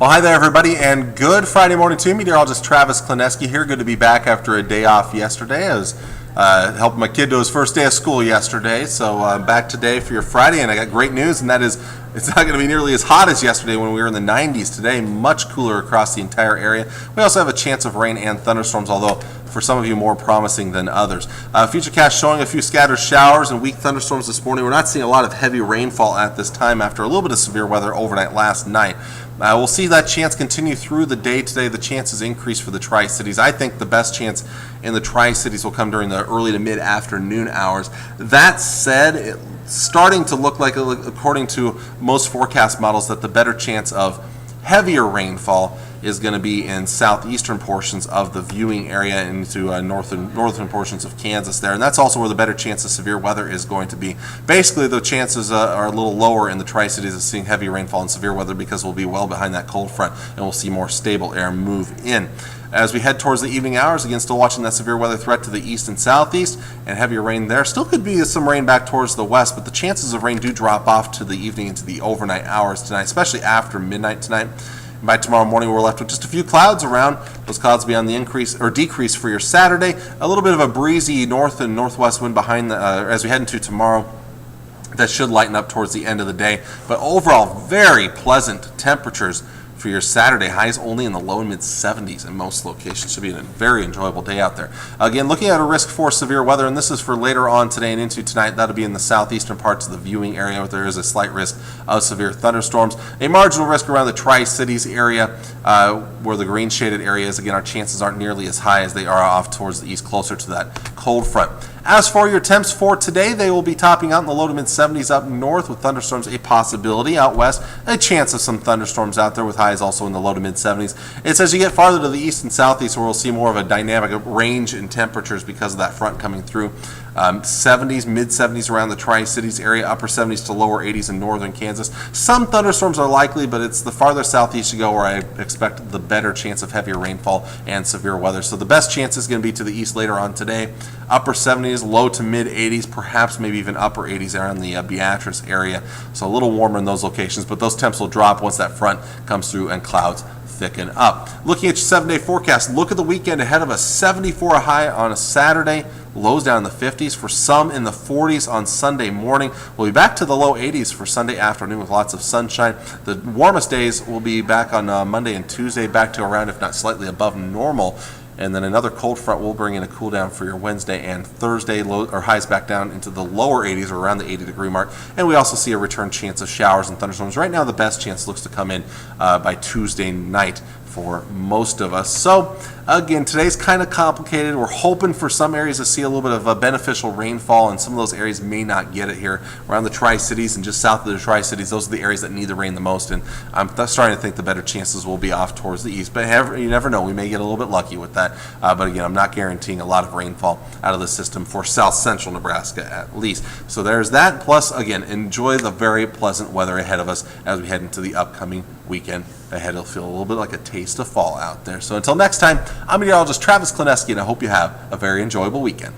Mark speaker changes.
Speaker 1: Well, hi there, everybody, and good Friday morning to you. Meteorologist Travis Klineski here. Good to be back after a day off yesterday. I was helping my kid do his first day of school yesterday, so I'm back today for your Friday, and I got great news, and that is it's not going to be nearly as hot as yesterday when we were in the 90s. Today, much cooler across the entire area. We also have a chance of rain and thunderstorms, although for some of you more promising than others. Futurecast showing a few scattered showers and weak thunderstorms this morning. We're not seeing a lot of heavy rainfall at this time after a little bit of severe weather overnight last night. We'll see that chance continue through the day today. The chances increase for the Tri-Cities. I think the best chance in the Tri-Cities will come during the early to mid-afternoon hours. That said, it's starting to look like, according to most forecast models, that the better chance of heavier rainfall is going to be in southeastern portions of the viewing area into northern portions of Kansas there. And that's also where the better chance of severe weather is going to be. Basically, the chances are a little lower in the Tri-Cities of seeing heavy rainfall and severe weather because we'll be well behind that cold front and we'll see more stable air move in. As we head towards the evening hours, again, still watching that severe weather threat to the east and southeast, and heavier rain there. Still could be some rain back towards the west, but the chances of rain do drop off to the evening into the overnight hours tonight, especially after midnight tonight. By tomorrow morning, we're left with just a few clouds around. Those clouds will be on the increase or decrease for your Saturday. A little bit of a breezy north and northwest wind behind as we head into tomorrow. That should lighten up towards the end of the day. But overall, very pleasant temperatures for your Saturday. Highs only in the low and mid 70s in most locations. Should be a very enjoyable day out there. Again, looking at a risk for severe weather, and this is for later on today and into tonight. That'll be in the southeastern parts of the viewing area where there is a slight risk of severe thunderstorms. A marginal risk around the Tri-Cities area where the green shaded area is. Again, our chances aren't nearly as high as they are off towards the east, closer to that cold front. As for your temps for today, they will be topping out in the low to mid 70s up north with thunderstorms a possibility. Out west, a chance of some thunderstorms out there with highs also in the low to mid 70s. It's as you get farther to the east and southeast where we'll see more of a dynamic range in temperatures because of that front coming through. 70s, mid 70s around the Tri-Cities area, upper 70s to lower 80s in northern Kansas. Some thunderstorms are likely, but it's the farther southeast you go where I expect the better chance of heavier rainfall and severe weather. So the best chance is going to be to the east later on today. Upper 70s, low to mid 80s, perhaps maybe even upper 80s around the Beatrice area. So a little warmer in those locations, but those temps will drop once that front comes through and clouds thicken up. Looking at your 7-day forecast, look at the weekend ahead of us. 74 high on a Saturday, lows down in the 50s, for some in the 40s on Sunday morning. We'll be back to the low 80s for Sunday afternoon with lots of sunshine. The warmest days will be back on Monday and Tuesday, back to around, if not slightly above normal. And then another cold front will bring in a cool down for your Wednesday and Thursday. Highs back down into the lower 80s or around the 80-degree mark. And we also see a return chance of showers and thunderstorms. Right now, the best chance looks to come in by Tuesday night for most of us. So again, today's kind of complicated. We're hoping for some areas to see a little bit of a beneficial rainfall, and some of those areas may not get it here around the Tri-Cities and just south of the Tri-Cities. Those are the areas that need the rain the most, and I'm starting to think the better chances will be off towards the east. But you never know. We may get a little bit lucky with that. But again, I'm not guaranteeing a lot of rainfall out of the system for south central Nebraska at least. So there's that. Plus, again, enjoy the very pleasant weather ahead of us as we head into the upcoming weekend ahead. It'll feel a little bit like a taste of fall out there. So until next time, I'm meteorologist Travis Klineski, and I hope you have a very enjoyable weekend.